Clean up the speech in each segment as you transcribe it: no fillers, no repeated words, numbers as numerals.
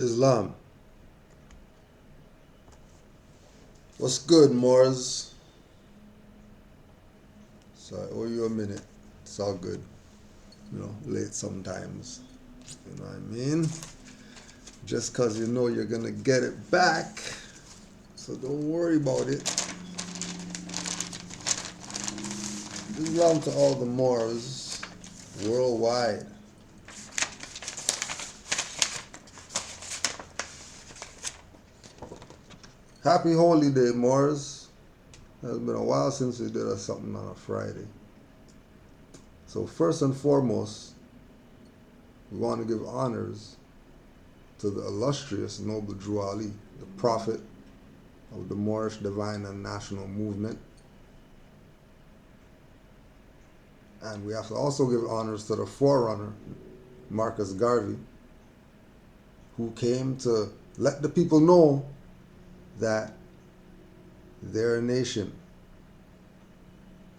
Islam. What's good, Moors? Sorry, owe you a minute. It's all good. Late sometimes. You know what I mean? Just because you know you're going to get it back. So don't worry about it. Islam to all the Moors worldwide. Happy Holy Day, Moors. It's been a while since we did something on a Friday. So first and foremost, we want to give honors to the illustrious noble Drew Ali, the prophet of the Moorish divine and national movement. And we have to also give honors to the forerunner, Marcus Garvey, who came to let the people know that they're a nation.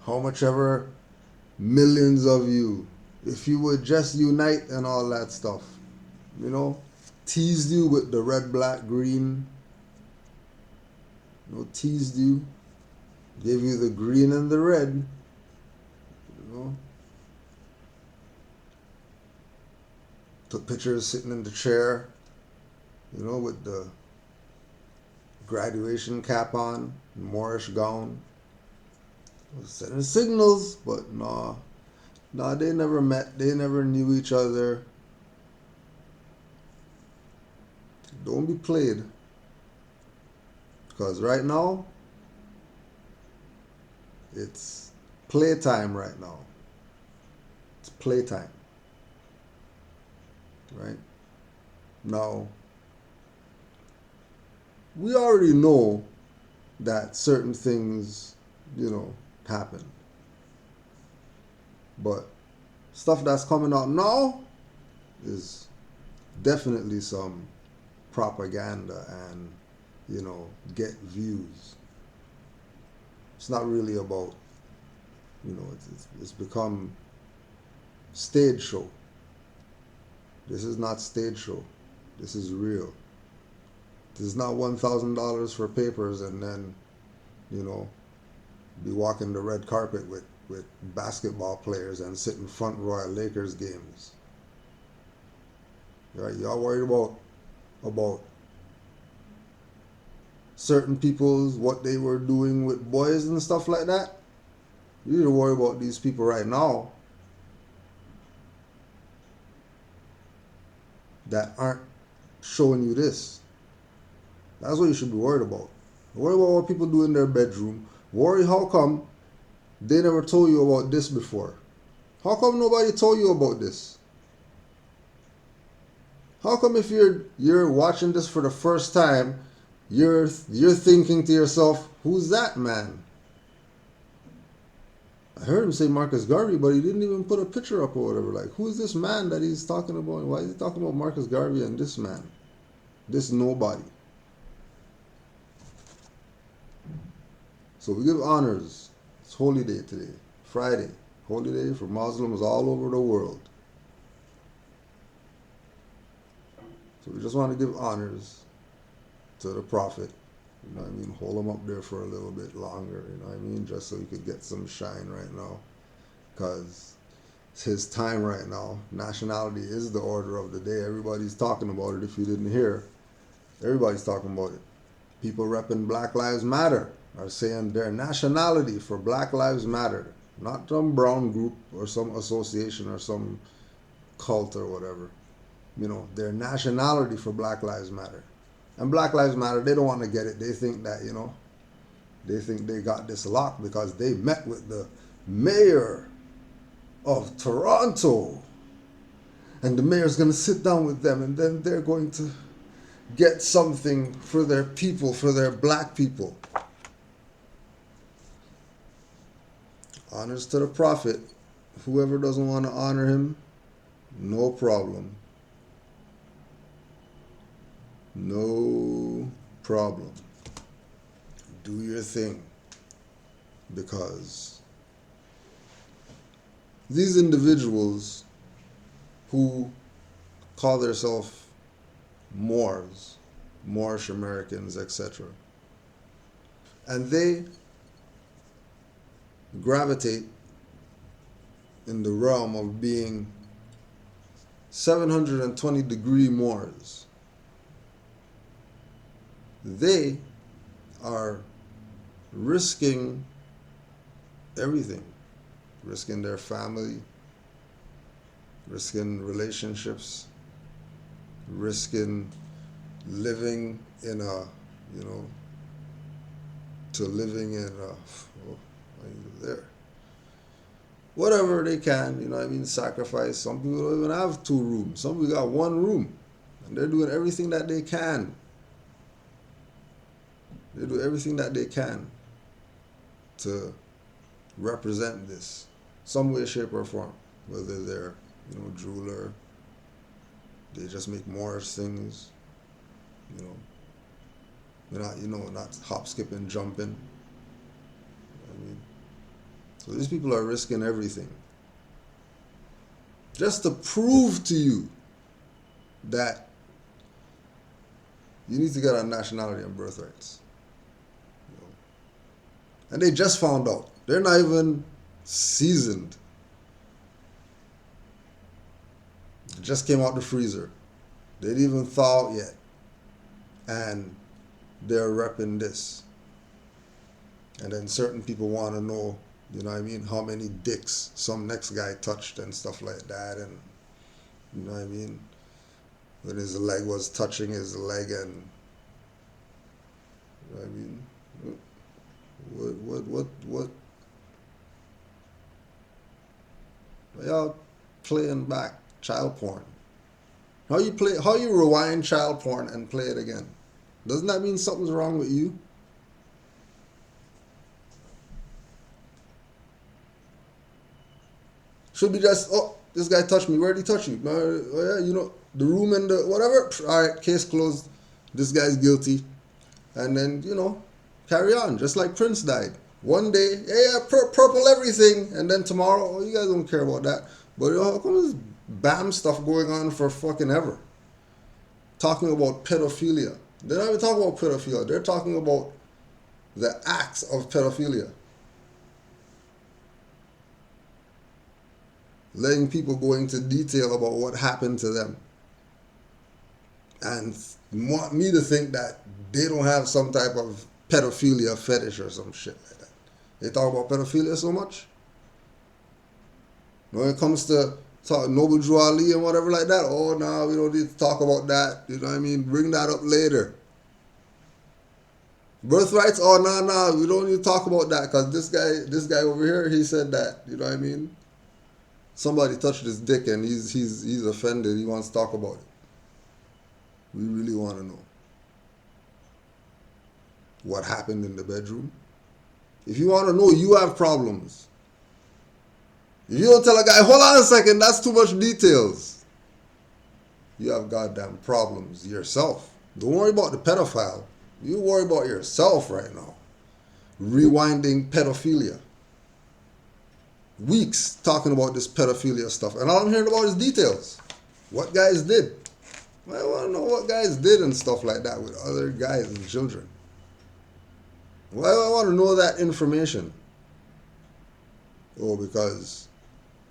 How much ever millions of you, if you would just unite and all that stuff, teased you with the red, black, green, teased you, gave you the green and the red, took pictures sitting in the chair, with the graduation cap on, Moorish gown. Sending signals, but nah, they never met, they never knew each other. Don't be played. Because right now, it's playtime right now. It's playtime. Right? Now, we already know that certain things, happen. But stuff that's coming out now is definitely some propaganda and, get views. It's not really about, it's become stage show. This is not stage show. This is real. This is not $1,000 for papers and then, be walking the red carpet with basketball players and sit in front row at Lakers games. Right? Y'all worried about certain people's, what they were doing with boys and stuff like that? You need to worry about these people right now that aren't showing you this. That's what you should be worried about. Worry about what people do in their bedroom. Worry how come they never told you about this before. How come nobody told you about this? How come if you're watching this for the first time, you're thinking to yourself, who's that man? I heard him say Marcus Garvey, but he didn't even put a picture up or whatever. Like, who is this man that he's talking about? Why is he talking about Marcus Garvey and this man? This nobody. So we give honors. It's Holy Day today, Friday. Holy Day for Muslims all over the world. So we just want to give honors to the Prophet. You know what I mean? Hold him up there for a little bit longer, you know what I mean? Just so he could get some shine right now. Because it's his time right now. Nationality is the order of the day. Everybody's talking about it if you didn't hear. Everybody's talking about it. People repping Black Lives Matter are saying their nationality for Black Lives Matter. Not some brown group or some association or some cult or whatever. Their nationality for Black Lives Matter. And Black Lives Matter, they don't want to get it. They think that, they think they got this locked because they met with the mayor of Toronto. And the mayor's going to sit down with them and then they're going to get something for their people, for their black people. Honors to the Prophet. Whoever doesn't want to honor him, no problem. No problem. Do your thing. Because these individuals who call themselves Moors, Moorish Americans, etc. And they gravitate in the realm of being 720-degree Moors. They are risking everything, risking their family, risking relationships, risking living in a, to living in a, oh, are you there? Whatever they can, sacrifice. Some people don't even have 2 rooms. Some people got 1 room. And they're doing everything that they can. They do everything that they can to represent this, some way, shape, or form. Whether they're, jeweler, they just make Moorish things, they're not, not hop, skipping, jumping. So these people are risking everything just to prove to you that you need to get on nationality and birthrights. And they just found out. They're not even seasoned. It just came out the freezer. They didn't even thaw out yet. And they're repping this. And then certain people want to know, how many dicks some next guy touched and stuff like that. And, when his leg was touching his leg and, what? Y'all playing back child porn. How you rewind child porn and play it again? Doesn't that mean something's wrong with you? Should be just, oh, this guy touched me. Where did he touch you? Oh, yeah, the room and the whatever. All right, case closed. This guy's guilty. And then, carry on. Just like Prince died. One day, yeah, purple everything. And then tomorrow, oh, you guys don't care about that. But how come this BAM stuff going on for fucking ever? Talking about pedophilia. They're not even talking about pedophilia. They're talking about the acts of pedophilia. Letting people go into detail about what happened to them. And want me to think that they don't have some type of pedophilia fetish or some shit like that. They talk about pedophilia so much. When it comes to Noble Drew Ali and whatever like that, oh no, we don't need to talk about that. Bring that up later. Birthrights, oh no, we don't need to talk about that because this guy over here, he said that. Somebody touched his dick and he's offended. He wants to talk about it. We really want to know what happened in the bedroom. If you want to know, you have problems. If you don't tell a guy, hold on a second, that's too much details. You have goddamn problems yourself. Don't worry about the pedophile. You worry about yourself right now. Rewinding pedophilia. Weeks talking about this pedophilia stuff. And all I'm hearing about is details. What guys did. I want to know what guys did and stuff like that with other guys and children. Why do I want to know that information? Oh, because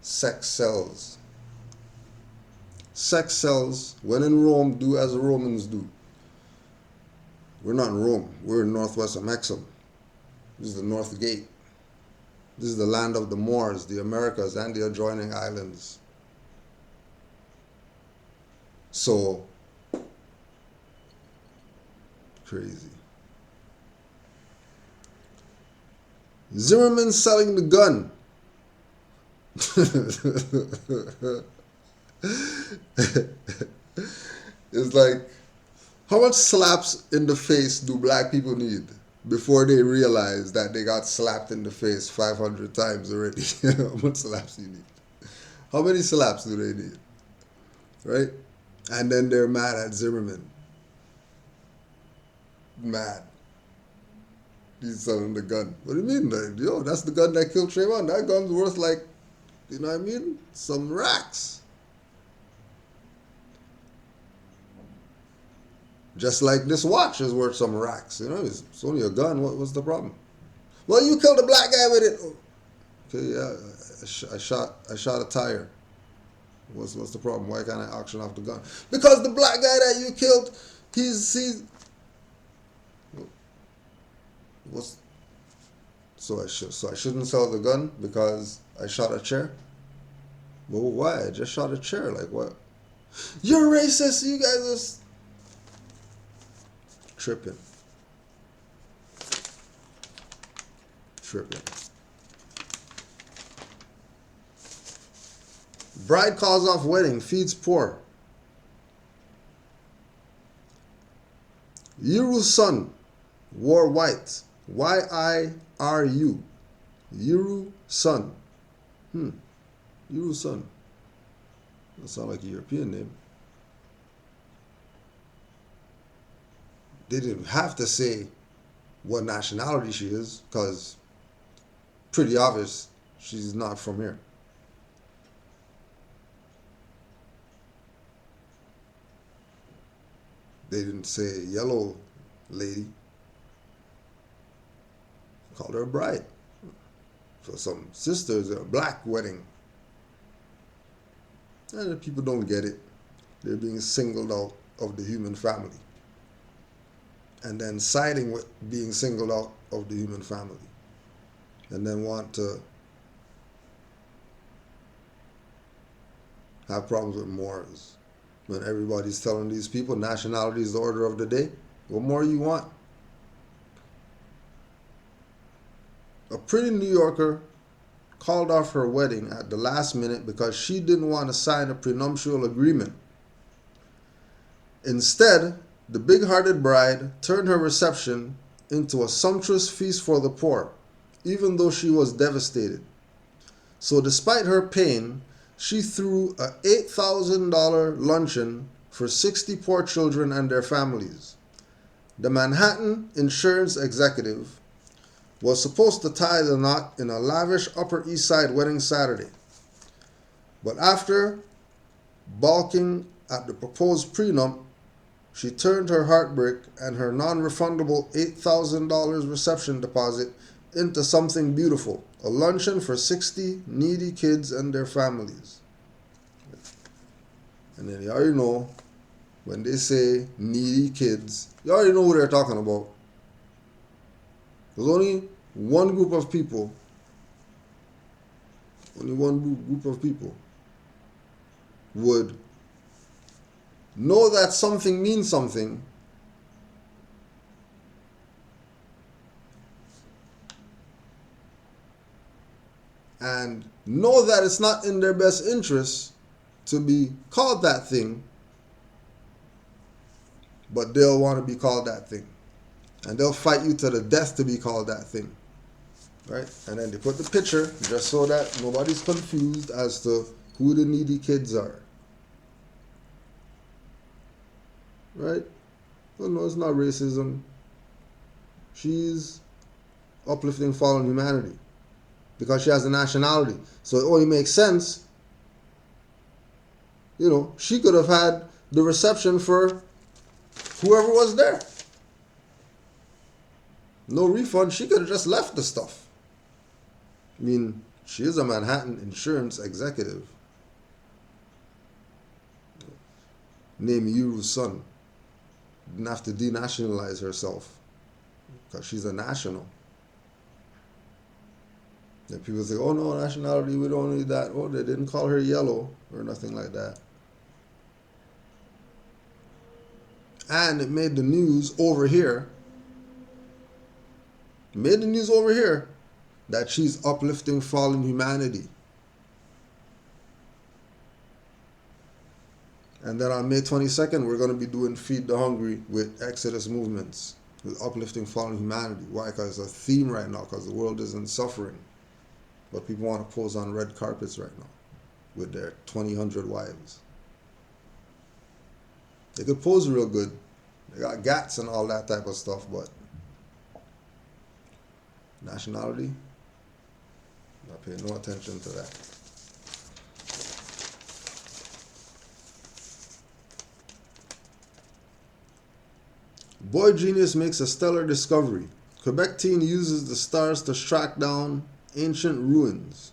sex sells. Sex sells. When in Rome, do as the Romans do. We're not in Rome. We're in northwest of Maxim. This is the North Gate. This is the land of the Moors, the Americas, and the adjoining islands. So, crazy. Zimmerman selling the gun. It's like, how much slaps in the face do black people need before they realize that they got slapped in the face 500 times already? How much slaps do you need? How many slaps do they need? Right? And then they're mad at Zimmerman. Mad. He's selling the gun. What do you mean? Like, yo, that's the gun that killed Trayvon. That gun's worth like, some racks. Just like this watch is worth some racks. It's only a gun. What's the problem? Well, you killed a black guy with it. Okay, yeah, I shot a tire. What's the problem? Why can't I auction off the gun? Because the black guy that you killed, he's what's so I shouldn't sell the gun because I shot a chair? Well, why? I just shot a chair. Like what? You're racist. You guys are tripping. Bride calls off wedding, feeds poor. Yuru's son wore white. Y-I-R-U. Yuru's son. Yuru's son. That sounds like a European name. They didn't have to say what nationality she is, because pretty obvious she's not from here. They didn't say yellow lady. Called her a bride. For some sisters, a black wedding. And the people don't get it. They're being singled out of the human family. And then siding with being singled out of the human family. And then want to have problems with Moors. When everybody's telling these people nationality is the order of the day, what more you want? A pretty New Yorker called off her wedding at the last minute because she didn't want to sign a prenuptial agreement. Instead, the big-hearted bride turned her reception into a sumptuous feast for the poor, even though she was devastated. So despite her pain, she threw a $8,000 luncheon for 60 poor children and their families. The Manhattan insurance executive was supposed to tie the knot in a lavish Upper East Side wedding Saturday. But after balking at the proposed prenup, she turned her heartbreak and her non-refundable $8,000 reception deposit into something beautiful, a luncheon for 60 needy kids and their families. And then you already know, when they say needy kids, you already know who they're talking about. There's only one group of people, would know that something means something and know that it's not in their best interest to be called that thing, but they'll want to be called that thing. And they'll fight you to the death to be called that thing. Right? And then they put the picture just so that nobody's confused as to who the needy kids are. Right? Well, no, it's not racism. She's uplifting fallen humanity because she has a nationality. So it only makes sense. She could have had the reception for whoever was there. No refund. She could have just left the stuff. I mean, she is a Manhattan insurance executive. Named Yuru's son. Didn't have to denationalize herself because she's a national. And people say, oh no, nationality, we don't need that. Oh, they didn't call her yellow or nothing like that. And it made the news over here. That she's uplifting fallen humanity. And then on May 22nd, we're going to be doing Feed the Hungry with Exodus movements, with uplifting fallen humanity. Why? Because it's a theme right now, because the world isn't suffering. But people want to pose on red carpets right now with their 2,000 wives. They could pose real good. They got gats and all that type of stuff, but nationality, not paying no attention to that. Boy genius makes a stellar discovery. Quebec teen uses the stars to track down ancient ruins.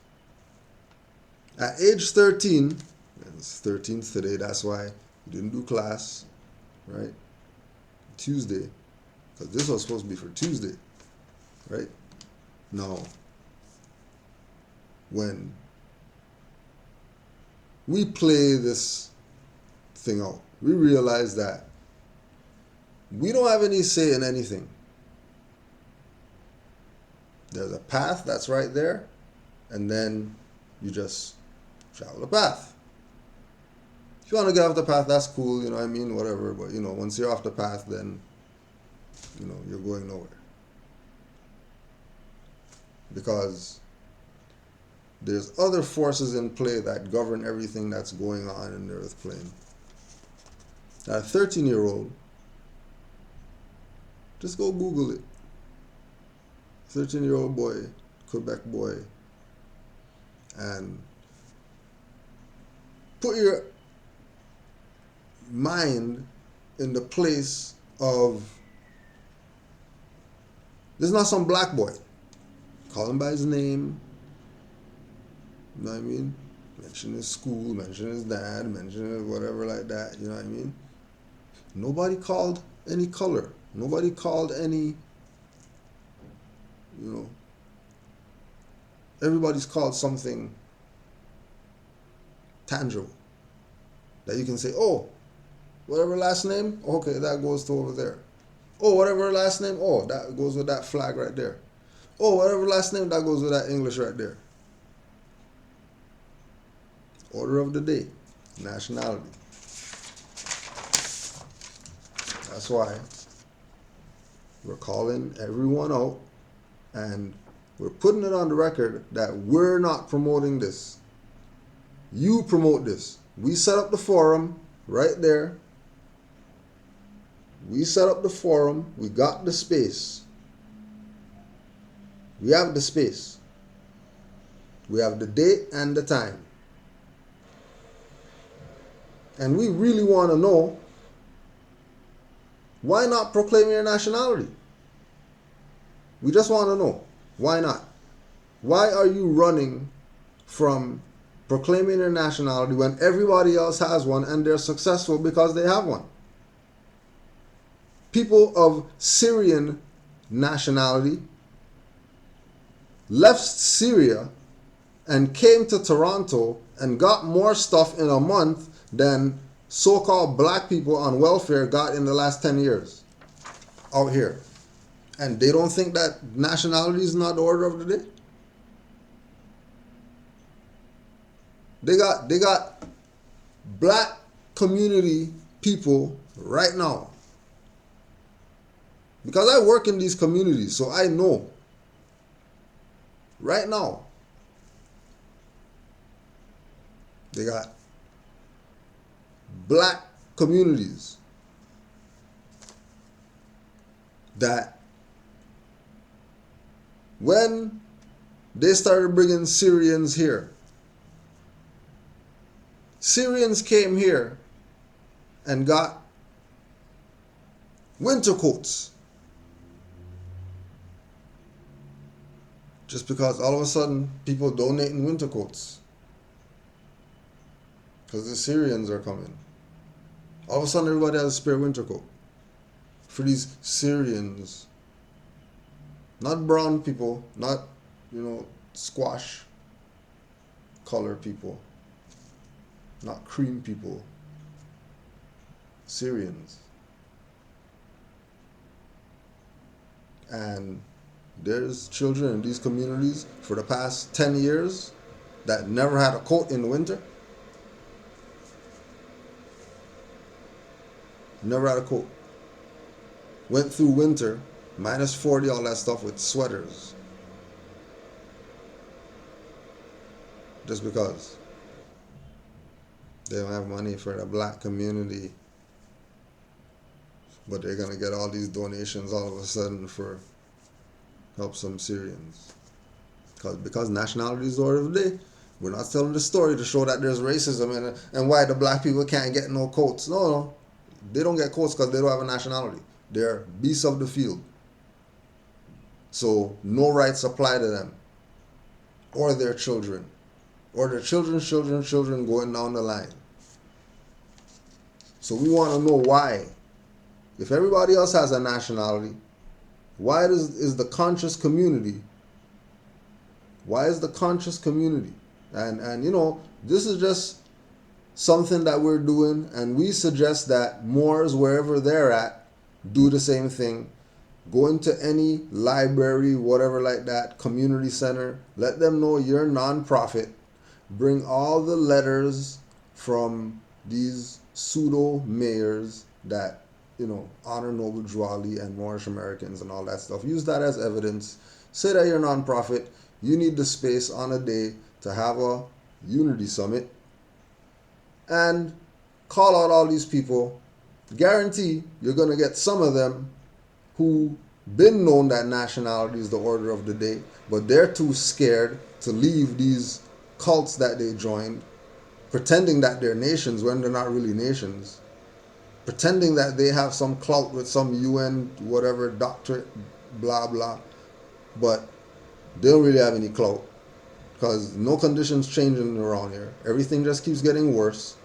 At age 13, it's 13th today, that's why we didn't do class, right? Tuesday, because this was supposed to be for Tuesday, right? Now, when we play this thing out, we realize that we don't have any say in anything. There's a path that's right there, and then you just travel the path. If you want to get off the path, that's cool, you know what I mean, whatever, but you know, once you're off the path, then you know, you're going nowhere. Because there's other forces in play that govern everything that's going on in the earth plane. Now, a 13-year-old, just go Google it. 13-year-old boy, Quebec boy, and put your mind in the place of, this is not some black boy. Call him by his name. You know what I mean? Mention his school, mention his dad, mention his whatever like that. You know what I mean? Nobody called any color. Nobody called any, you know, everybody's called something tangible that you can say, oh, whatever last name, okay, that goes to over there. Oh, whatever last name, oh, that goes with that flag right there. Oh, whatever last name, that goes with that English right there. Order of the day, nationality. That's why we're calling everyone out and we're putting it on the record that we're not promoting this. You promote this. We set up the forum right there. We set up the forum. We got the space. We have the space. We have the date and the time. And we really want to know, why not proclaim your nationality? We just want to know, why not? Why are you running from proclaiming your nationality when everybody else has one and they're successful because they have one? People of Syrian nationality left Syria and came to Toronto and got more stuff in a month than so-called black people on welfare got in the last 10 years out here. And they don't think that nationality is not the order of the day? They got black community people right now. Because I work in these communities, so I know. Right now, they got black communities that when they started bringing Syrians here, Syrians came here and got winter coats. Just because all of a sudden people donating winter coats. Because the Syrians are coming. All of a sudden everybody has a spare winter coat. For these Syrians. Not brown people, not, you know, squash color people. Not cream people. Syrians. And there's children in these communities for the past 10 years that never had a coat in the winter. Never had a coat. Went through winter, minus 40, all that stuff with sweaters. Just because they don't have money for the black community. But they're going to get all these donations all of a sudden for help some Syrians. Because nationality is the order of the day. We're not telling the story to show that there's racism and why the black people can't get no coats. No. They don't get coats because they don't have a nationality. They're beasts of the field. So no rights apply to them or their children or their children going down the line. So we want to know why. If everybody else has a nationality, why is the conscious community? Why is the conscious community? And you know, this is just something that we're doing, and we suggest that Moors, wherever they're at, do the same thing. Go into any library, whatever like that, community center. Let them know you're non-profit. Bring all the letters from these pseudo mayors that, you know, honor Noble Drew and Moorish Americans and all that stuff. Use that as evidence. Say that you're non-profit. You need the space on a day to have a unity summit and call out all these people. Guarantee you're going to get some of them who been known that nationality is the order of the day, but they're too scared to leave these cults that they joined, pretending that they're nations when they're not really nations, pretending that they have some clout with some UN whatever doctorate, blah blah, but they don't really have any clout because no conditions changing around here. Everything just keeps getting worse,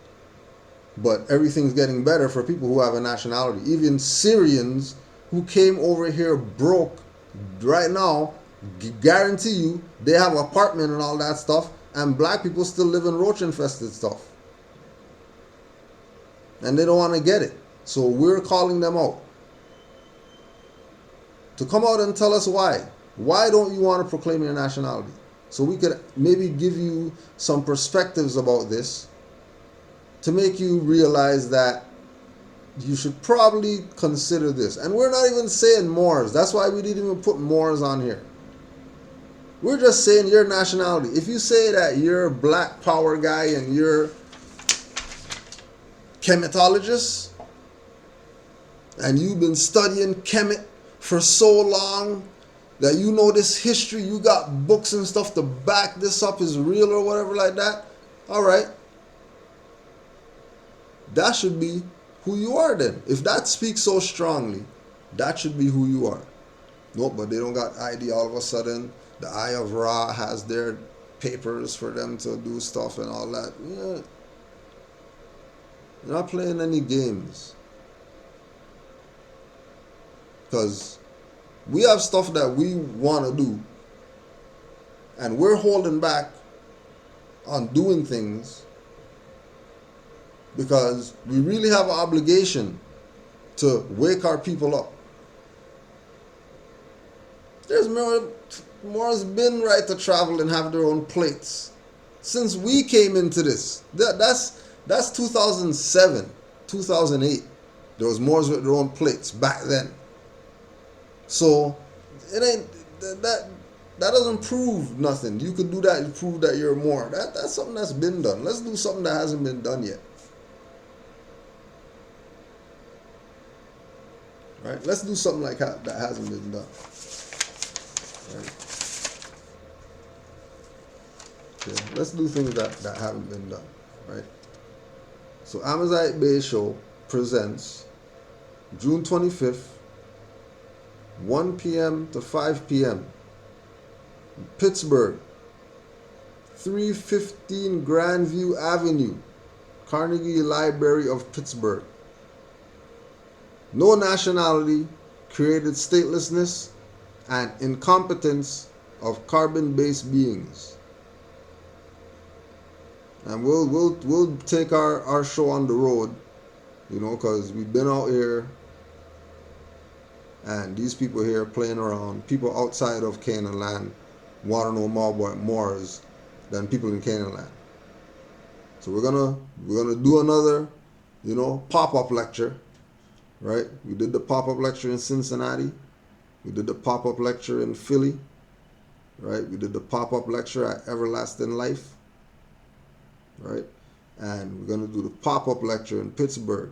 but everything's getting better for people who have a nationality. Even Syrians who came over here broke right now, guarantee you they have an apartment and all that stuff, and black people still live in roach infested stuff, and they don't want to get it. So we're calling them out to come out and tell us why don't you want to proclaim your nationality, so we could maybe give you some perspectives about this to make you realize that you should probably consider this. And we're not even saying Moors. That's why we didn't even put Moors on here. We're just saying your nationality. If you say that you're a black power guy and you're chematologist and you've been studying chemet for so long that you know this history, you got books and stuff to back this up is real or whatever like that, all right. That should be who you are then. If that speaks so strongly, that should be who you are. Nope, but they don't got ID all of a sudden. The Eye of Ra has their papers for them to do stuff and all that. Yeah. You're not playing any games. Because we have stuff that we want to do, and we're holding back on doing things because we really have an obligation to wake our people up. There's Moors been right to travel and have their own plates since we came into this. That's 2007, 2008. There was Moors with their own plates back then. So it ain't that doesn't prove nothing. You could do that and prove that you're Moor. That's something that's been done. Let's do something that hasn't been done yet. Right? Let's do something like that hasn't been done. Right? Okay. Let's do things that haven't been done. Right? So Amazite Bay Show presents June 25th, 1 p.m. to 5 p.m. Pittsburgh, 315 Grandview Avenue, Carnegie Library of Pittsburgh. No nationality, created statelessness, and incompetence of carbon-based beings. And we'll take our show on the road, you know, because we've been out here, and these people here playing around. People outside of Canaanland want to know more about Moors than people in Canaanland. So we're gonna do another, you know, pop-up lecture. Right? We did the pop-up lecture in Cincinnati. We did the pop-up lecture in Philly. Right? We did the pop-up lecture at Everlasting Life. Right? And we're going to do the pop-up lecture in Pittsburgh.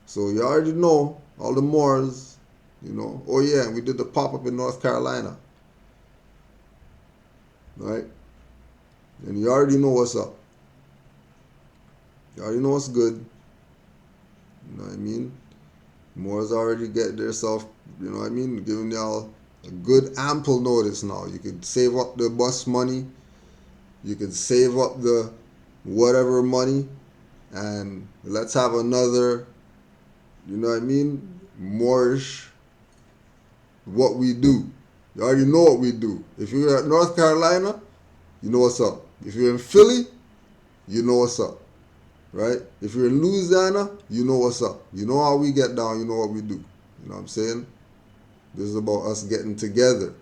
So you already know all the Moors, you know. Oh yeah, and we did the pop-up in North Carolina. Right? And you already know what's up. You already know what's good. You know what I mean? Moors already get themselves, you know what I mean, giving y'all a good ample notice now. You could save up the bus money, you could save up the whatever money, and let's have another, you know what I mean, Moorish, what we do. You already know what we do. If you're at North Carolina, you know what's up. If you're in Philly, you know what's up. Right? If you're in Louisiana, you know what's up. You know how we get down, you know what we do. You know what I'm saying? This is about us getting together.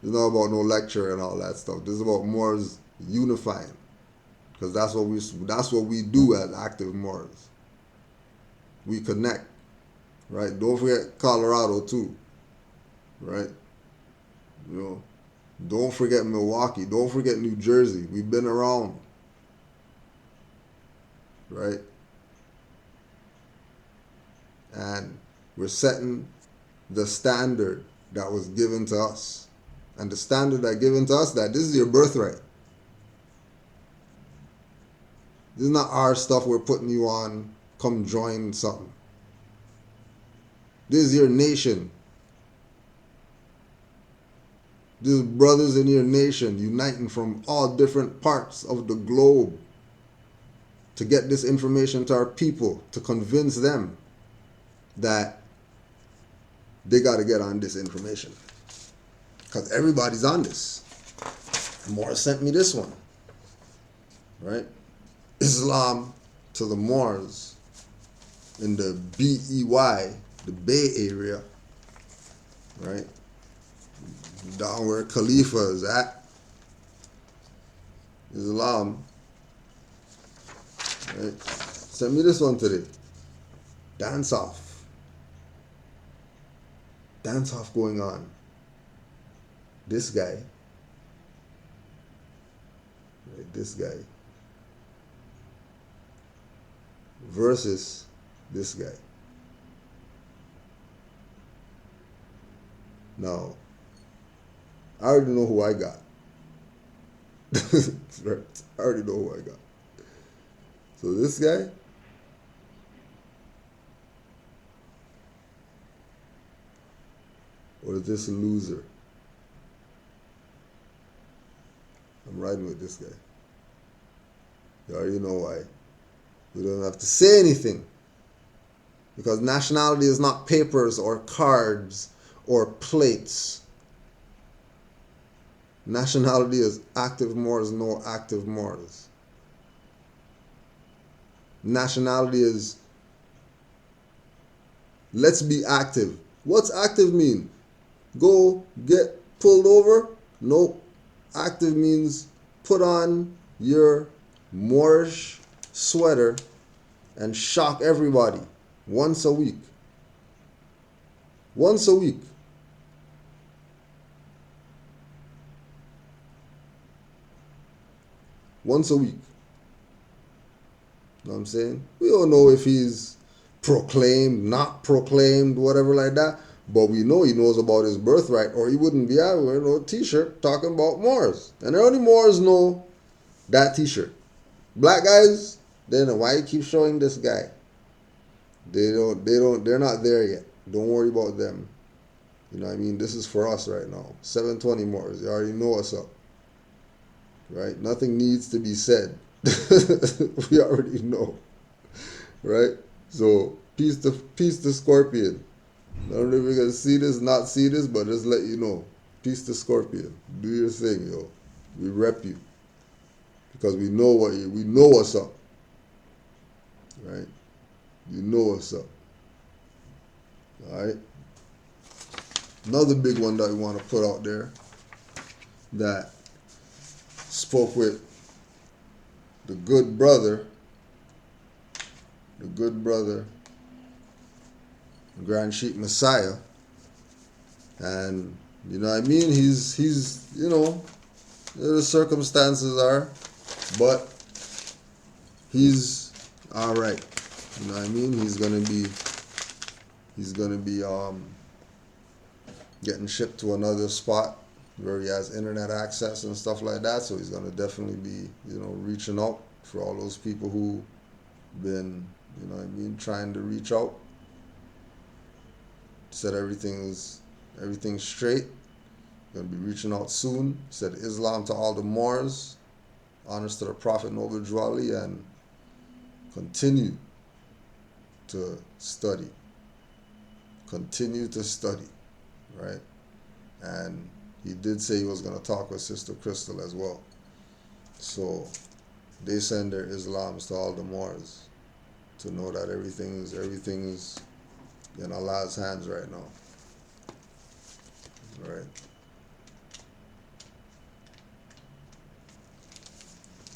It's not about no lecture and all that stuff. This is about Moors unifying. Because that's what we do as active Moors. We connect. Right? Don't forget Colorado too. Right? You know, don't forget Milwaukee. Don't forget New Jersey. We've been around. Right? And we're setting the standard that was given to us. And the standard that given to us, that this is your birthright. This is not our stuff we're putting you on, come join something. This is your nation. This is brothers in your nation uniting from all different parts of the globe to get this information to our people, to convince them that they got to get on this information. Because everybody's on this. Moors sent me this one. Right? Islam to the Moors in the BEY, the Bay Area. Right? Down where Khalifa is at. Islam. Right? Sent me this one today. Dance off. Dance off going on. This guy. Right, this guy. Versus this guy. Now, I already know who I got. Right. I already know who I got. So this guy, or this loser? I'm riding with this guy. You already know why. We don't have to say anything. Because nationality is not papers or cards or plates. Nationality is active Moors, no active Moors. Nationality is let's be active. What's active mean? Go get pulled over? Nope. Active means put on your Moorish sweater and shock everybody once a week. Once a week. Once a week. You know what I'm saying? We don't know if he's proclaimed, not proclaimed, whatever like that. But we know he knows about his birthright, or he wouldn't be out wearing no t-shirt talking about Moors. And only Moors know that t-shirt. Black guys, they know why you keep showing this guy. They're not there yet. Don't worry about them. You know what I mean? This is for us right now. 720 Moors. You already know what's up. Right? Nothing needs to be said. We already know. Right? So, peace to Scorpion. I don't know if you're going to see this, not see this, but just let you know. Peace to Scorpion. Do your thing, yo. We rep you. Because we know what's up. Right? You know what's up. Alright? Another big one that we want to put out there that spoke with the good brother, Grand Sheik Messiah, and you know what I mean, he's you know, the circumstances are, but he's all right. You know what I mean? He's gonna be getting shipped to another spot where he has internet access and stuff like that. So he's gonna definitely be, you know, reaching out for all those people who been, you know what I mean, trying to reach out. Said everything's straight. Gonna be reaching out soon. Said Islam to all the Moors, honors to the Prophet Noble Jwali, and continue to study. Continue to study, right? And he did say he was gonna talk with Sister Crystal as well. So they send their Islams to all the Moors to know that everything's in Allah's hands right now. Right.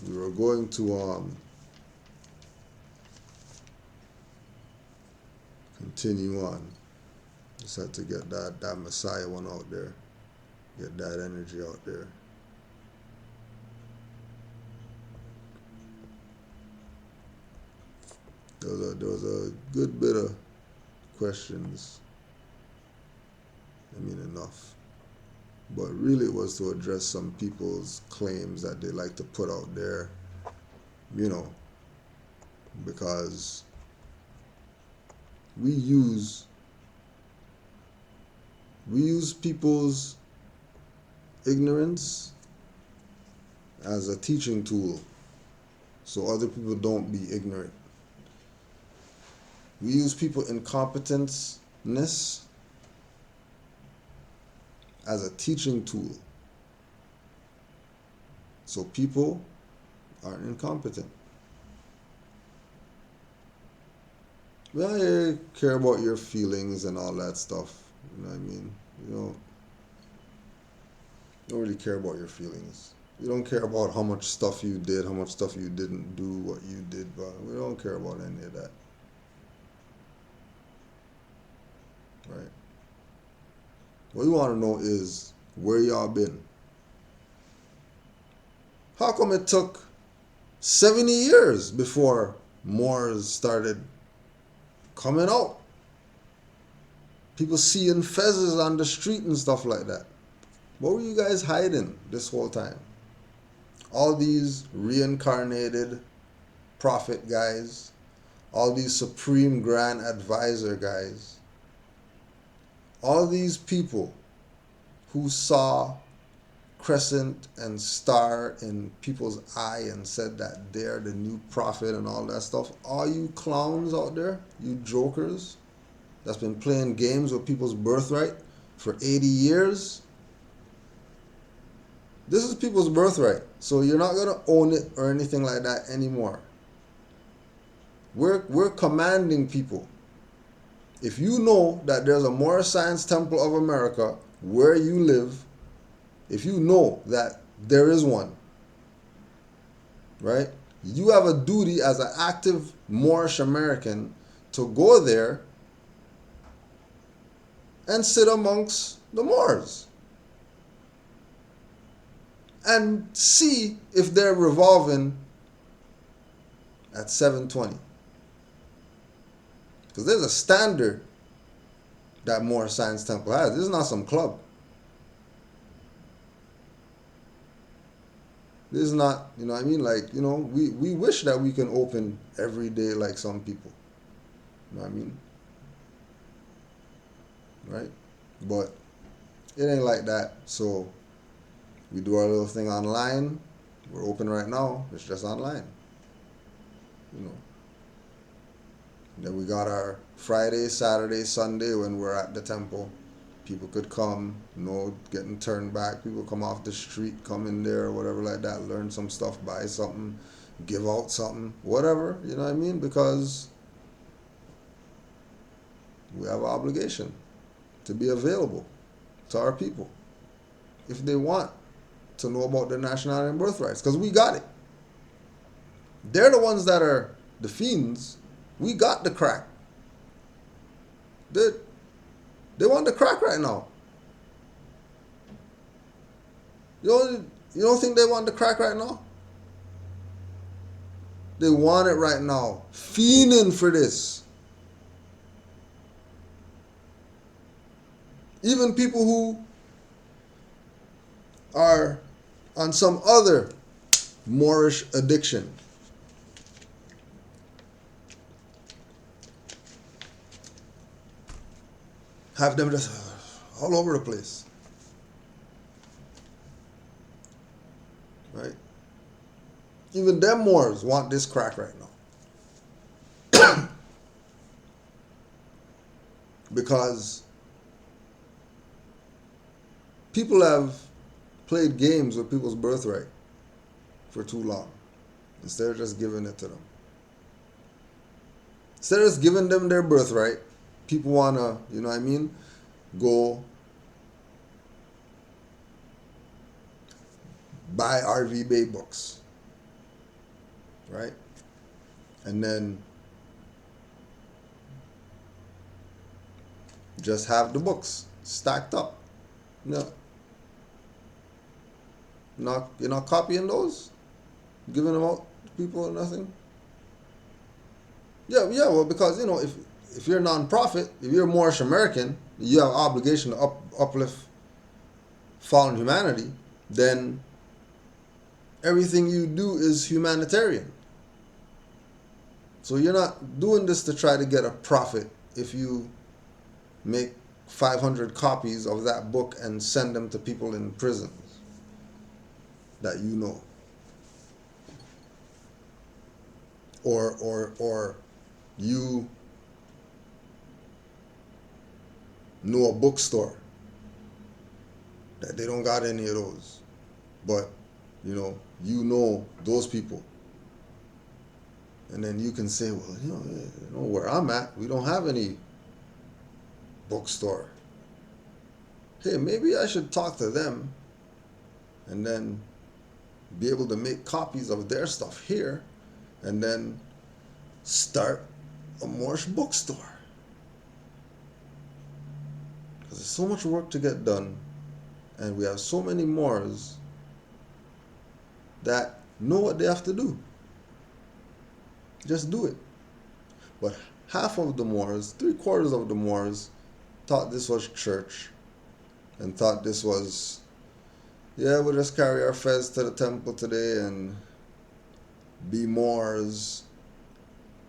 We were going to continue on. Just had to get that Messiah one out there. Get that energy out there. There was a good bit of questions. I mean, enough. But really it was to address some people's claims that they like to put out there, you know, because we use people's ignorance as a teaching tool so other people don't be ignorant. We use people's incompetence as a teaching tool so people aren't incompetent. Well, I care about your feelings and all that stuff. You know what I mean? You don't really care about your feelings. We don't care about how much stuff you did, how much stuff you didn't do, what you did, but we don't care about any of that. Right? What we want to know is where y'all been. How come it took 70 years before Moors started coming out? People seeing fezzes on the street and stuff like that. What were you guys hiding this whole time? All these reincarnated prophet guys, all these supreme grand advisor guys, all these people who saw crescent and star in people's eye and said that they're the new prophet and all that stuff, all you clowns out there, you jokers that's been playing games with people's birthright for 80 years, this is people's birthright, so you're not going to own it or anything like that anymore. We're commanding people. If you know that there's a Moorish Science Temple of America where you live, if you know that there is one, right, you have a duty as an active Moorish American to go there and sit amongst the Moors and see if they're revolving at 720. Because there's a standard that Moorish Science Temple has. This is not some club. This is not, you know what I mean? Like, you know, we wish that we can open every day like some people. You know what I mean? Right? But it ain't like that. So we do our little thing online. We're open right now. It's just online. You know. Then we got our Friday, Saturday, Sunday when we're at the temple. People could come, no getting turned back. People come off the street, come in there, or whatever like that, learn some stuff, buy something, give out something, whatever, you know what I mean? Because we have an obligation to be available to our people if they want to know about their nationality and birthrights, because we got it. They're the ones that are the fiends. We got the crack. They want the crack right now. You don't think they want the crack right now? They want it right now. Fiending for this. Even people who are on some other Moorish addiction. have them just all over the place. Right? Even them Moors want this crack right now. Because people have played games with people's birthright for too long. Instead of just giving it to them. Instead of just giving them their birthright, people want to, you know what I mean, go buy R.V. Bay books. Right? And then just have the books stacked up. No. You're not copying those? Giving them out to people or nothing? Yeah, well, because, if you're a non-profit, if you're a Moorish American, you have an obligation to uplift fallen humanity, then everything you do is humanitarian. So you're not doing this to try to get a profit if you make 500 copies of that book and send them to people in prisons that you know. Or you know a bookstore that they don't got any of those. But, you know those people. And then you can say, well, where I'm at, we don't have any bookstore. Hey, maybe I should talk to them and then be able to make copies of their stuff here and then start a Moorish bookstore. Because there's so much work to get done, and we have so many Moors that know what they have to do. Just do it. But half of the Moors, 3/4 of the Moors, thought this was church and thought this was, we'll just carry our fez to the temple today and be Moors.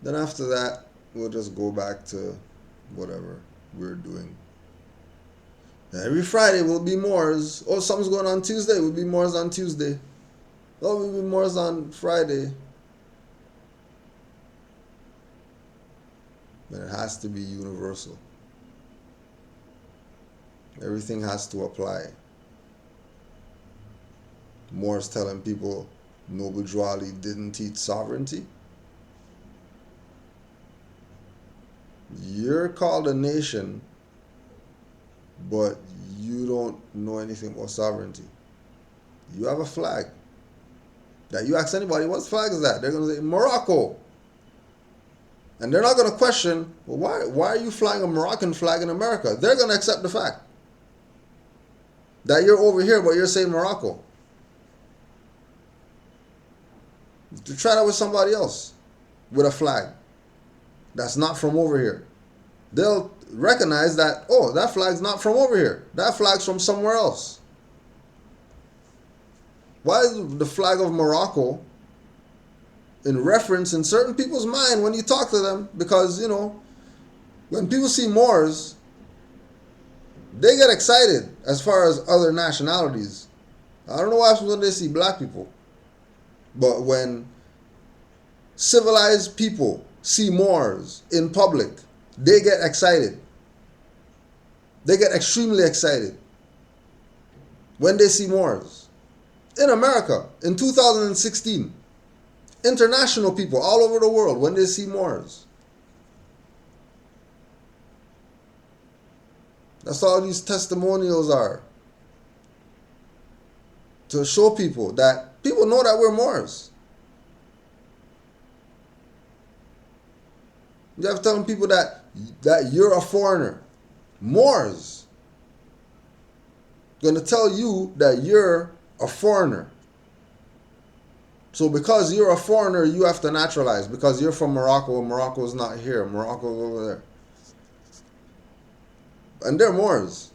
Then after that, we'll just go back to whatever we're doing. And every Friday we'll be Moors. Oh, something's going on Tuesday, we'll be Moors on Tuesday. Oh, we'll be Moors on Friday. But it has to be universal. Everything has to apply. Moors telling people Noble Drew Ali didn't teach sovereignty. You're called a nation, but you don't know anything about sovereignty. You have a flag. That you ask anybody, what flag is that? They're going to say, Morocco. And they're not going to question, well, why are you flying a Moroccan flag in America? They're going to accept the fact that you're over here, but you're saying Morocco. To try that with somebody else with a flag that's not from over here. They'll recognize that, that flag's not from over here. That flag's from somewhere else. Why is the flag of Morocco in reference in certain people's mind when you talk to them? Because, when people see Moors, they get excited as far as other nationalities. I don't know what happens when they see black people. But when civilized people see Moors in public, they get excited. They get extremely excited when they see Moors. In America, in 2016, international people all over the world, when they see Moors. That's all these testimonials are. To show people that people know that we're Moors. You have to tell people that you're a foreigner. Moors going to tell you that you're a foreigner. So because you're a foreigner, you have to naturalize. Because you're from Morocco, and Morocco's not here. Morocco's over there. And they're Moors.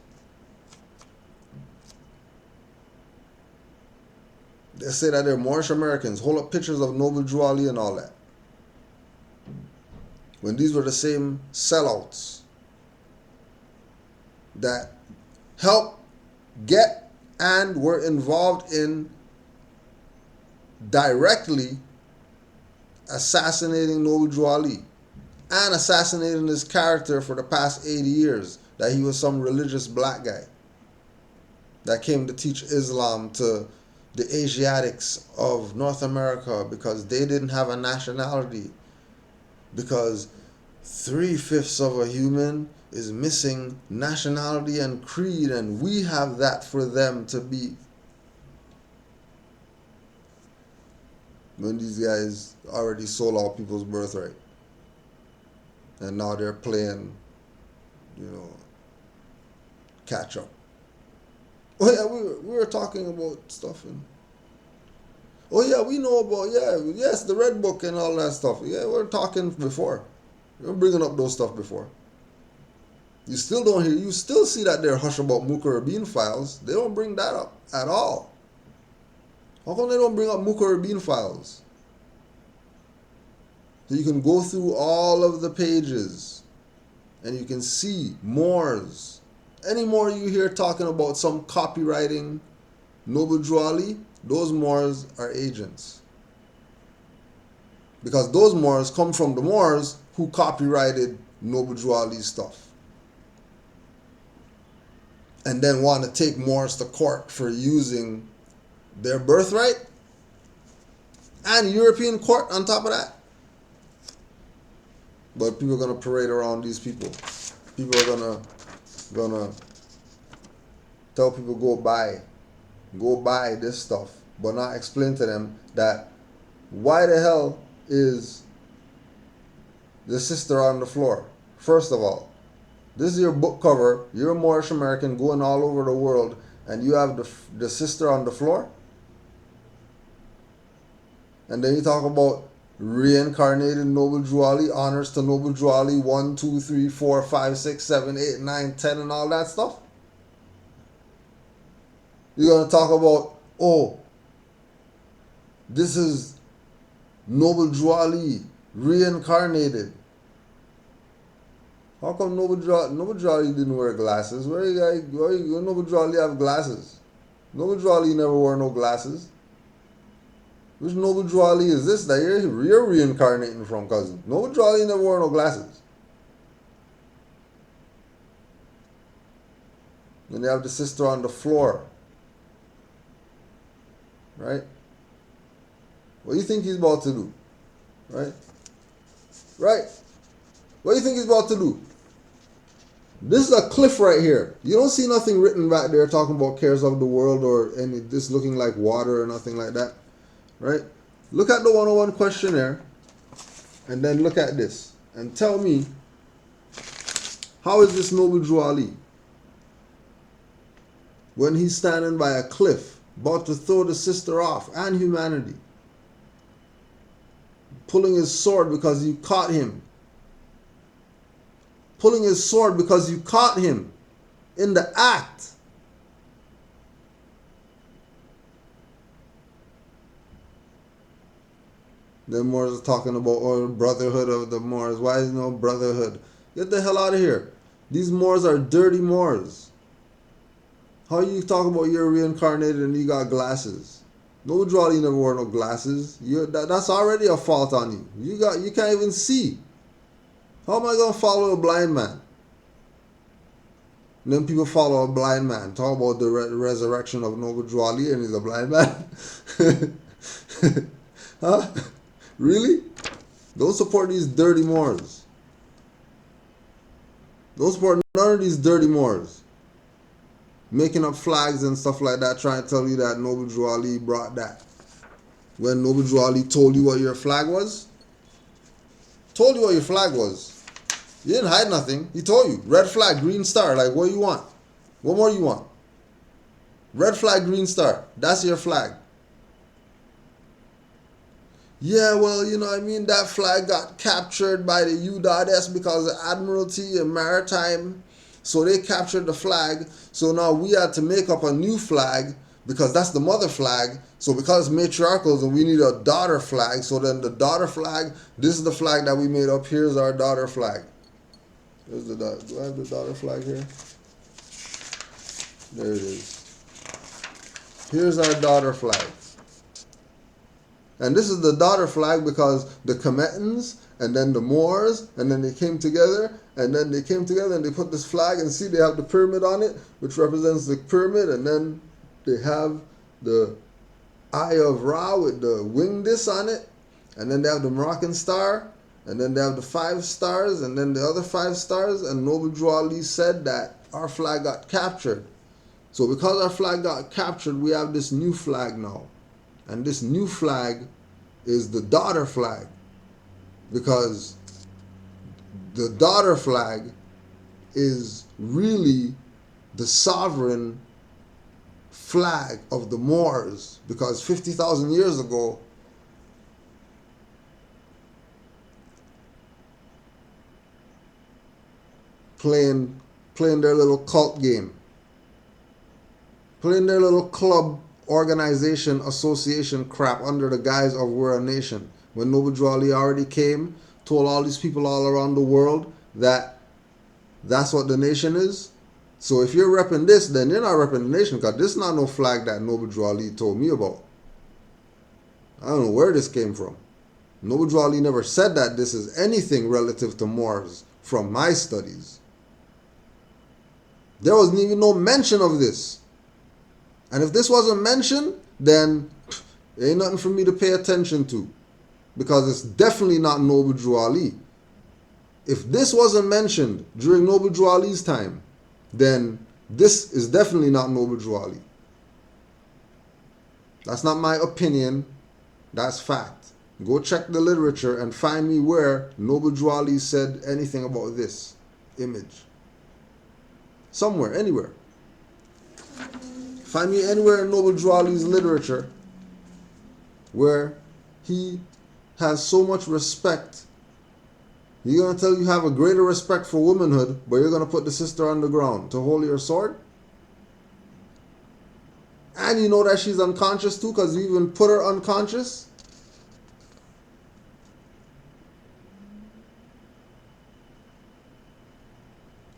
They say that they're Moorish Americans. Hold up pictures of Noble Drew Ali and all that. When these were the same sellouts. that helped get and were involved in directly assassinating Noble Drew Ali and assassinating his character for the past 80 years, that he was some religious black guy that came to teach Islam to the Asiatics of North America because they didn't have a nationality, because 3/5 of a human is missing nationality and creed, and we have that for them to be. When these guys already sold all people's birthright, and now they're playing, catch up. Oh yeah, we were talking about stuff, and oh yeah, we know about yes, the Red Book and all that stuff. Yeah, we're talking before. We're bringing up those stuff before. You still don't hear. You still see that they're hush about Mukarrabin files. They don't bring that up at all. How come they don't bring up Mukarrabin files? So you can go through all of the pages and you can see Moors. Any more you hear talking about some copywriting Noble Drew Ali, those Moors are agents. Because those Moors come from the Moors who copyrighted Noble Drew Ali's stuff. And then want to take Moors to court for using their birthright and European court on top of that. But people are gonna parade around these people. People are gonna tell people go buy this stuff, but not explain to them that why the hell is the sister on the floor? First of all, this is your book cover. You're a Moorish American going all over the world, and you have the sister on the floor. And then you talk about reincarnated Noble Drew Ali, honors to Noble Drew Ali 1, 2, 3, 4, 5, 6, 7, 8, 9, 10, and all that stuff. You're going to talk about, oh, this is Noble Drew Ali reincarnated. How come Noble Drew Ali didn't wear glasses? Why Noble Drew Ali have glasses? Noble Drew Ali never wore no glasses. Which Noble Drew Ali is this that you're reincarnating from, cousin? Noble Drew Ali never wore no glasses. Then they have the sister on the floor. Right? What do you think he's about to do? Right? Right? What do you think he's about to do? This is a cliff right here. You don't see nothing written back there talking about cares of the world or any this looking like water or nothing like that. Right? Look at the 101 questionnaire and then look at this and tell me, how is this Noble Drew Ali when he's standing by a cliff about to throw the sister off and humanity, pulling his sword because you caught him, pulling his sword because you caught him in the act? The Moors are talking about brotherhood of the Moors. Why is no brotherhood? Get the hell out of here. These Moors are dirty Moors. How you talk about you're reincarnated and you got glasses? Noble Drew Ali never wore no glasses. That's already a fault on you. You can't even see. How am I gonna follow a blind man? And then people follow a blind man. Talk about the resurrection of Noble Drew Ali and he's a blind man. Huh? Really? Don't support these dirty Moors. Don't support none of these dirty Moors. Making up flags and stuff like that, trying to tell you that Noble Drew Ali brought that. When Noble Drew Ali told you what your flag was? Told you what your flag was. You didn't hide nothing. He told you. Red flag, green star. Like, what do you want? What more do you want? Red flag, green star. That's your flag. Yeah, well, that flag got captured by the UDODS because of Admiralty and Maritime. So they captured the flag. So now we had to make up a new flag because that's the mother flag. So because it's matriarchal, and we need a daughter flag. So then the daughter flag, this is the flag that we made up. Here's our daughter flag. Do I have the daughter flag here? There it is. Here's our daughter flag. And this is the daughter flag because the Commetans and then the Moors, and then they came together, and then they came together and they put this flag, and see they have the pyramid on it, which represents the pyramid, and then they have the Eye of Ra with the wing disc on it, and then they have the Moroccan star, and then they have the 5 stars, and then the other 5 stars, and Noble Drew Ali said that our flag got captured. So because our flag got captured, we have this new flag now. And this new flag is the daughter flag, because the daughter flag is really the sovereign flag of the Moors, because 50,000 years ago, playing their little cult game, playing their little club organization association crap under the guise of we're a nation. When Noble Drew Ali already came, told all these people all around the world that that's what the nation is. So if you're repping this, then you're not repping the nation, because this is not no flag that Noble Drew Ali told me about. I don't know where this came from. Noble Drew Ali never said that this is anything relative to Moors from my studies. There wasn't even no mention of this. And if this wasn't mentioned, then it ain't nothing for me to pay attention to, because it's definitely not Noble Drew Ali. If this wasn't mentioned during Noble Drew Ali's time, then this is definitely not Noble Drew Ali. That's not my opinion. That's fact. Go check the literature and find me where Noble Drew Ali said anything about this image. Somewhere, anywhere. Find me anywhere in Noble Drew Ali's literature where he has so much respect. He's going to tell you have a greater respect for womanhood, but you're going to put the sister on the ground to hold your sword? And you know that she's unconscious too, because you even put her unconscious?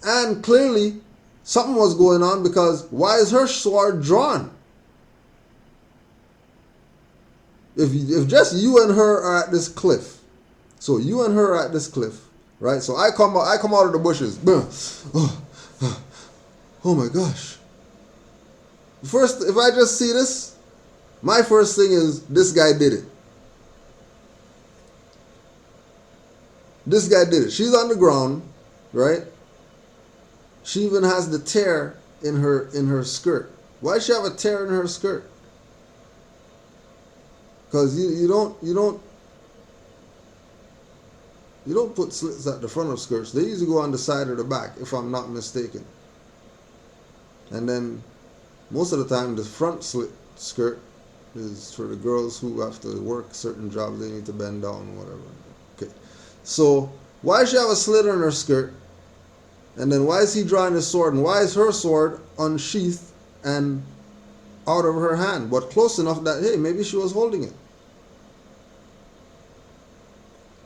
And clearly, something was going on, because why is her sword drawn? If just you and her are at this cliff, so you and her are at this cliff, right? So I come out of the bushes. Oh my gosh. First, if I just see this, my first thing is, this guy did it. This guy did it. She's on the ground, right? She even has the tear in her skirt. Why does she have a tear in her skirt? Because you don't put slits at the front of skirts. They usually go on the side or the back, if I'm not mistaken. And then most of the time, the front slit skirt is for the girls who have to work certain jobs. They need to bend down or whatever. Okay. So why does she have a slit in her skirt? And then why is he drawing his sword? And why is her sword unsheathed and out of her hand, but close enough that, hey, maybe she was holding it?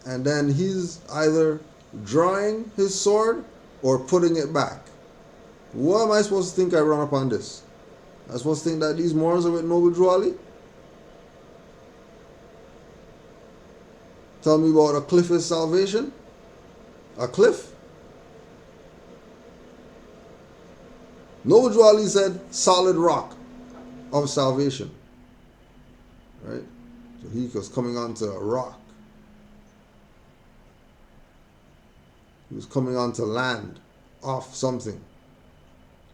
And then he's either drawing his sword or putting it back. What am I supposed to think I run up on this? I'm supposed to think that these Moors are with Noble Drew Ali? Tell me about a cliff is salvation? A cliff? Noble Drew Ali said solid rock of salvation. Right? So he was coming onto a rock. He was coming onto land, off something.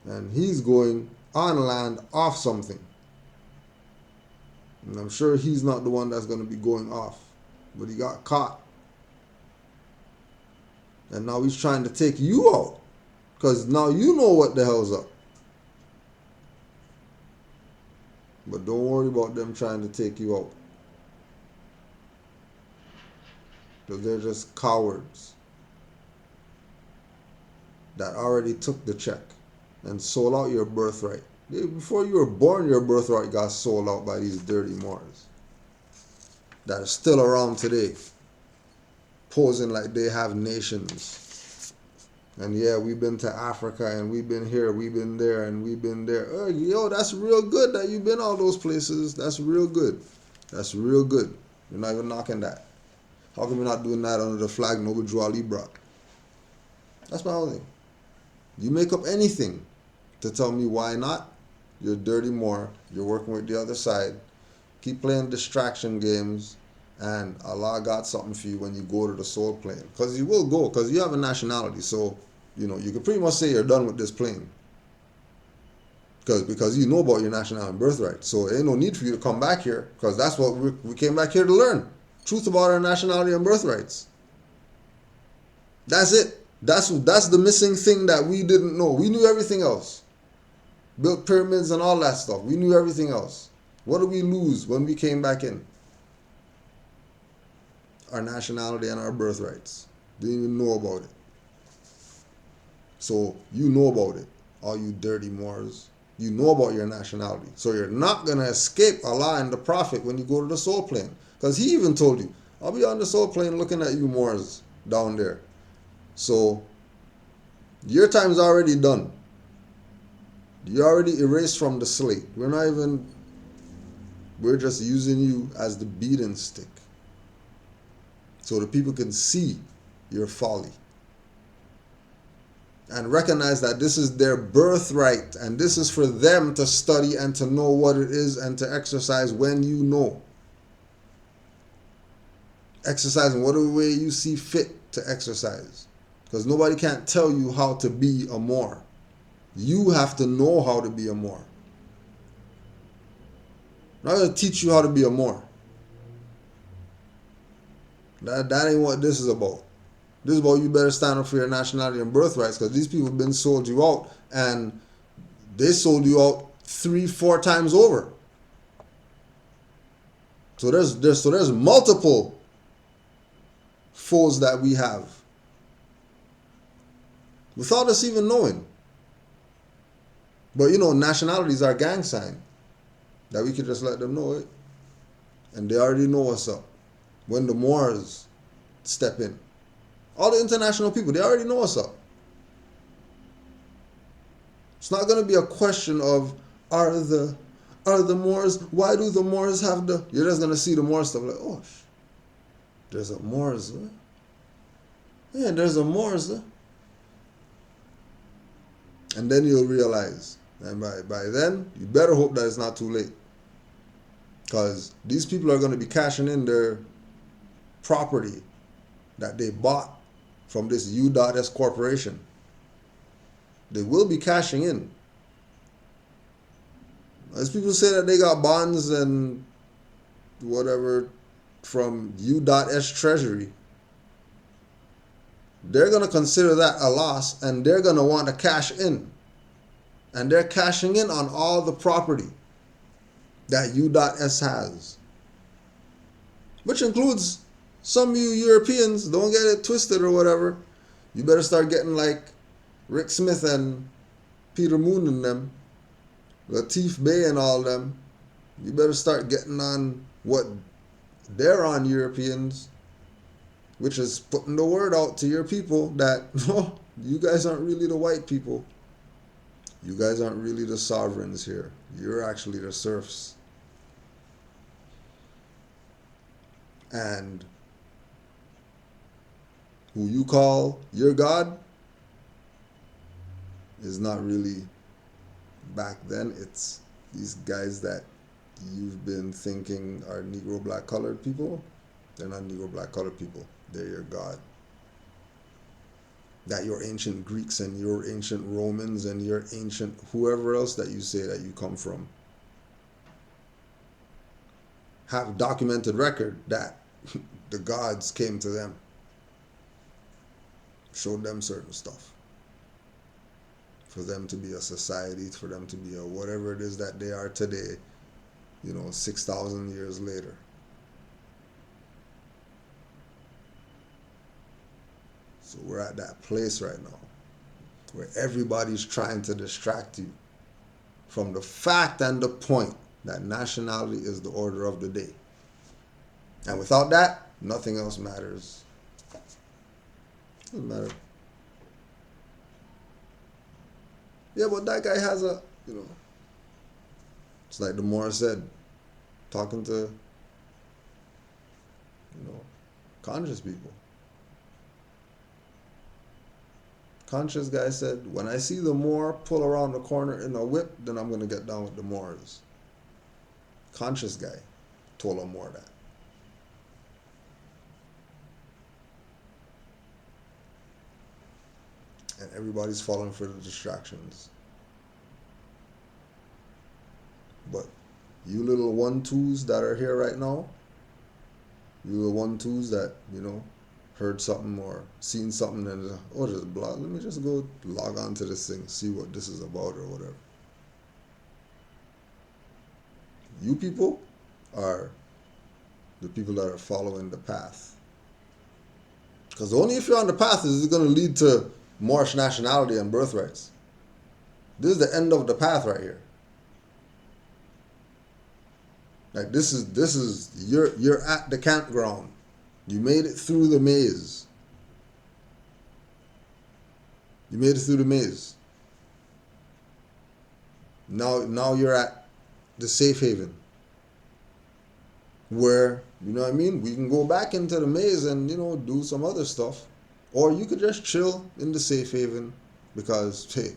And he's going on land, off something. And I'm sure he's not the one that's going to be going off. But he got caught. And now he's trying to take you out. Because now you know what the hell's up. But don't worry about them trying to take you out. Because they're just cowards that already took the check and sold out your birthright. Before you were born, your birthright got sold out by these dirty Moors that are still around today, posing like they have nations. And yeah, we've been to Africa and we've been here, we've been there, and we've been there. Oh, yo, that's real good that you've been all those places. That's real good. That's real good. You're not even knocking that. How come you're not doing that under the flag Noble Drew Ali brought? That's my only thing. You make up anything to tell me why not. You're dirty more. You're working with the other side. Keep playing distraction games, and Allah got something for you when you go to the soul plane. Because you will go, because you have a nationality. So, you know, you can pretty much say you're done with this plane. Because you know about your nationality and birthright. So ain't no need for you to come back here, because that's what we came back here to learn. Truth about our nationality and birthrights. That's it. That's the missing thing that we didn't know. We knew everything else. Built pyramids and all that stuff. We knew everything else. What did we lose when we came back in? Our nationality and our birthrights. Didn't even know about it. So you know about it, all you dirty Moors. You know about your nationality. So you're not going to escape Allah and the Prophet when you go to the soul plane. Because he even told you, I'll be on the soul plane looking at you Moors down there. So your time's already done. You're already erased from the slate. We're just using you as the beating stick. So the people can see your folly. And recognize that this is their birthright. And this is for them to study and to know what it is and to exercise when you know. Exercise in whatever way you see fit to exercise. Because nobody can't tell you how to be a Moor. You have to know how to be a Moor. I'm not going to teach you how to be a Moor. That ain't what this is about. This is about you better stand up for your nationality and birthrights, because these people have been sold you out, and they sold you out 3-4 times over. So there's multiple foes that we have without us even knowing. But you know, nationality is our gang sign, that we could just let them know it, and they already know what's up. When the Moors step in, all the international people, they already know what's up. It's not going to be a question of are the Moors, why do the Moors have the, you're just going to see the Moor stuff like, oh, there's a Moors, huh? Yeah, there's a Moors, huh? And then you'll realize, and by then, you better hope that it's not too late. Because these people are going to be cashing in their property that they bought from this U.S. corporation. They will be cashing in. As people say that they got bonds and whatever from U.S. Treasury, they're going to consider that a loss, and they're going to want to cash in. And they're cashing in on all the property that U.S. has. Which includes some of you Europeans, don't get it twisted or whatever. You better start getting like Rick Smith and Peter Moon and them, Latif Bey and all them. You better start getting on what they're on, Europeans, which is putting the word out to your people that, no, you guys aren't really the white people. You guys aren't really the sovereigns here. You're actually the serfs. And who you call your God is not really back then. It's these guys that you've been thinking are Negro black colored people. They're not Negro black colored people. They're your God. That your ancient Greeks and your ancient Romans and your ancient whoever else that you say that you come from have documented record that the gods came to them, showed them certain stuff, for them to be a society, for them to be a whatever it is that they are today, 6,000 years later. So we're at that place right now where everybody's trying to distract you from the fact and the point that nationality is the order of the day. And without that, nothing else matters. Doesn't matter. Yeah, but that guy has a, you know, it's like the Moorish said, talking to, conscious people. Conscious guy said, when I see the Moor pull around the corner in a whip, then I'm going to get down with the Moors. Conscious guy told a Moor that. And everybody's falling for the distractions. But you little 1-2s that are here right now, you little 1-2s that, heard something or seen something and just blog, let me just go log on to this thing, see what this is about or whatever. You people are the people that are following the path. Because only if you're on the path is it going to lead to Moorish nationality and birthrights. This is the end of the path right here. Like this is you're at the campground. You made it through the maze. You made it through the maze. Now you're at the safe haven. Where, you know what I mean? We can go back into the maze and, do some other stuff. Or you could just chill in the safe haven because, hey,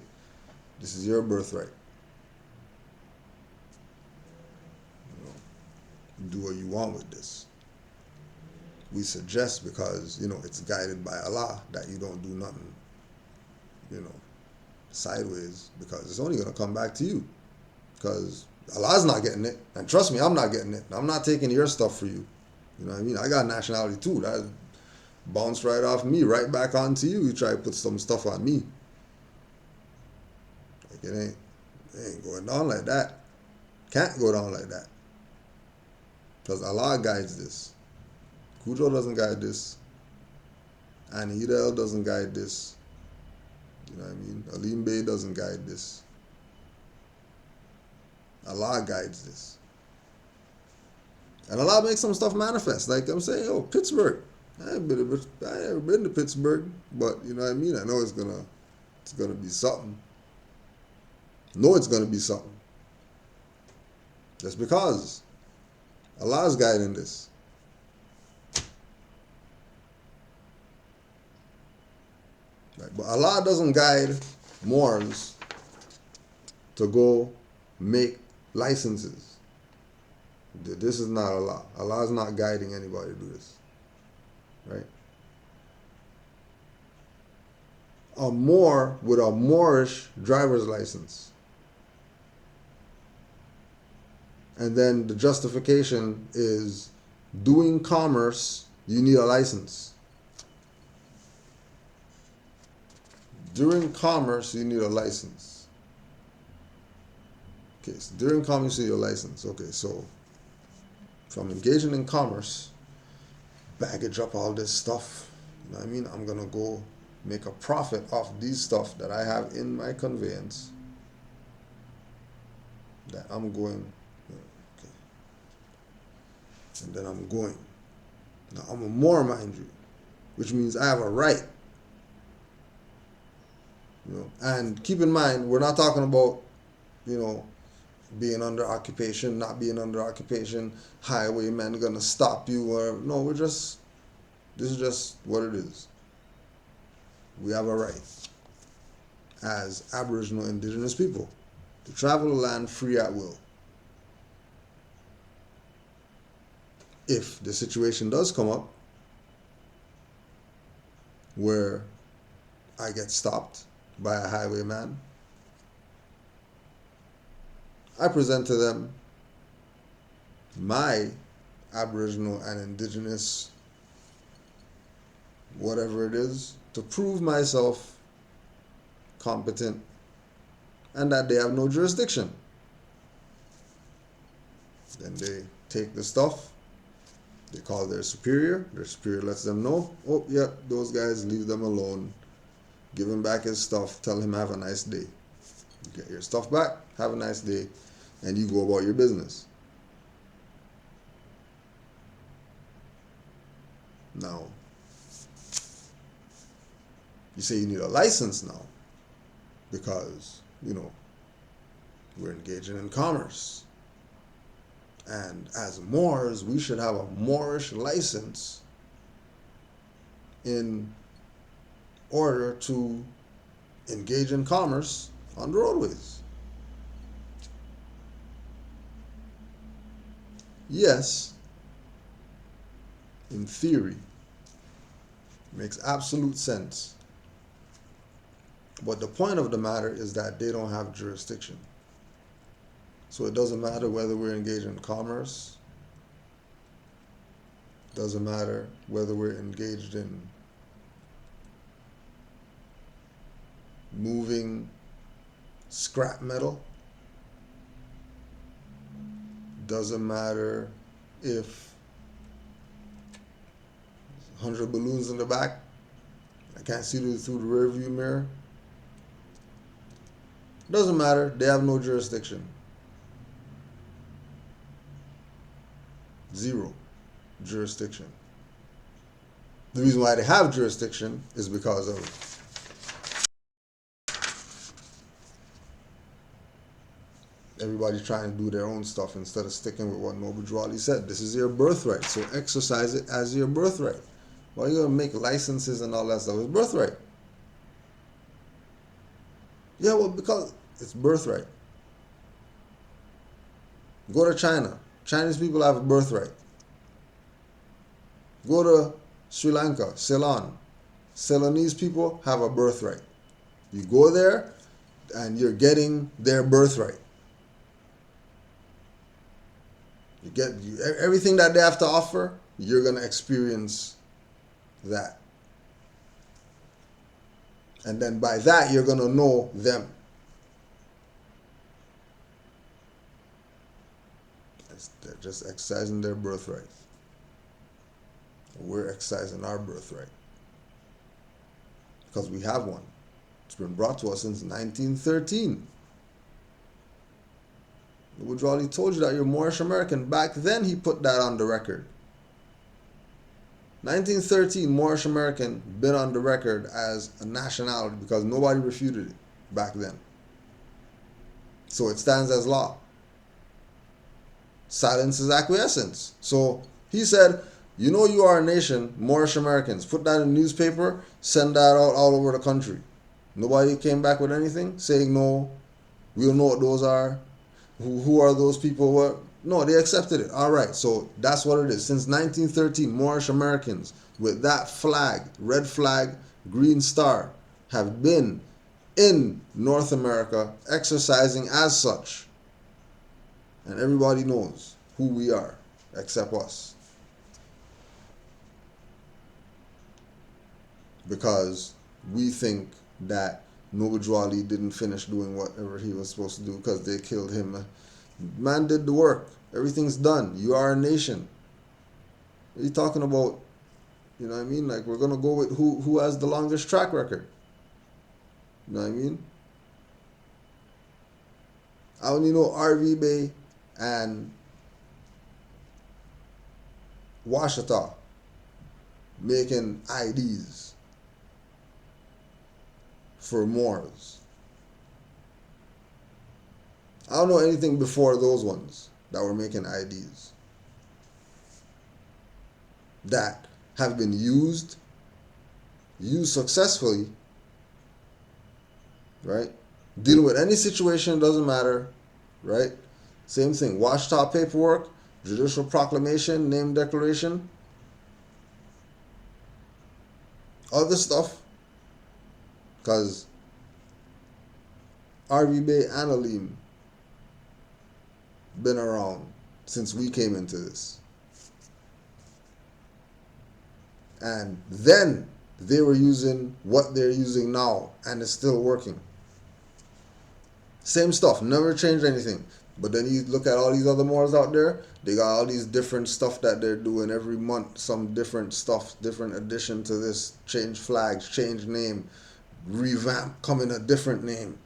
this is your birthright. Do what you want with this. We suggest because, it's guided by Allah that you don't do nothing, sideways because it's only going to come back to you. Because Allah's not getting it. And trust me, I'm not getting it. I'm not taking your stuff for you. You know what I mean? I got nationality too. That bounced right off me, right back onto you. You try to put some stuff on me. Like it ain't going down like that. Can't go down like that. Because Allah guides this. Cujo doesn't guide this. Anidel doesn't guide this. You know what I mean? Alim Bey doesn't guide this. Allah guides this. And Allah makes some stuff manifest. Like I'm saying, Pittsburgh. I ain't never been to Pittsburgh, but you know what I mean? I know it's gonna be something. Know it's gonna be something. Just because Allah's guiding this. Right? But Allah doesn't guide Moors to go make licenses. This is not Allah. Allah is not guiding anybody to do this. Right? A Moor with a Moorish driver's license. And then the justification is doing commerce, you need a license. During commerce, you need a license. Okay, so during commerce, you need a license. Okay, so if I'm engaging in commerce, baggage up all this stuff, you know what I mean? I'm going to go make a profit off these stuff that I have in my conveyance that I'm going, okay. And then I'm going. Now I'm a Moor, mind you, which means I have a right. And keep in mind, we're not talking about, being under occupation, not being under occupation, highwaymen gonna stop you, or no, this is just what it is. We have a right as Aboriginal indigenous people to travel the land free at will. If the situation does come up where I get stopped by a highwayman, I present to them my Aboriginal and Indigenous, whatever it is, to prove myself competent and that they have no jurisdiction. Then they take the stuff, they call their superior lets them know, oh yeah, those guys, leave them alone, give him back his stuff, tell him have a nice day. You get your stuff back, have a nice day, and you go about your business. Now, you say you need a license now because you know, we're engaging in commerce. And as Moors, we should have a Moorish license in order to engage in commerce on the roadways. Yes, in theory, makes absolute sense. But the point of the matter is that they don't have jurisdiction. So it doesn't matter whether we're engaged in commerce, doesn't matter whether we're engaged in moving scrap metal, doesn't matter if 100 balloons in the back, I can't see through the rear view mirror. Doesn't matter, they have no jurisdiction. Zero jurisdiction. The reason why they have jurisdiction is because of everybody trying to do their own stuff instead of sticking with what Noble Drew Ali said. This is your birthright, so exercise it as your birthright. Why are you going to make licenses and all that stuff? It's birthright. Yeah, well, because it's birthright. Go to China. Chinese people have a birthright. Go to Sri Lanka, Ceylon. Ceylonese people have a birthright. You go there and you're getting their birthright. You get everything that they have to offer, you're going to experience that. And then by that, you're going to know them. They're just exercising their birthright. We're exercising our birthright. Because we have one. It's been brought to us since 1913. Woodrow told you that you're Moorish American. Back then, he put that on the record. 1913, Moorish American been on the record as a nationality because nobody refuted it back then. So it stands as law. Silence is acquiescence. So he said, you know you are a nation, Moorish Americans. Put that in the newspaper, send that out all over the country. Nobody came back with anything saying no, we don't know what those are. Who are those people? What? No, they accepted it. All right, so that's what it is. Since 1913, Moorish Americans with that flag, red flag, green star, have been in North America exercising as such. And everybody knows who we are, except us. Because we think that Noble Drew Ali didn't finish doing whatever he was supposed to do because they killed him. Man did the work. Everything's done. You are a nation. What are you talking about? You know what I mean? Like, we're going to go with who has the longest track record. You know what I mean? I only know RV Bay and Washita making IDs for Moors. I don't know anything before those ones that were making IDs that have been used successfully, right? Dealing with any situation, doesn't matter, right? Same thing, watchtop paperwork, judicial proclamation, name declaration, other stuff, because RV Bay and Aleem been around since we came into this. And then they were using what they're using now, and it's still working. Same stuff, never changed anything. But then you look at all these other Moors out there, they got all these different stuff that they're doing every month, some different stuff, different addition to this, change flags, change name, revamp, come in a different name.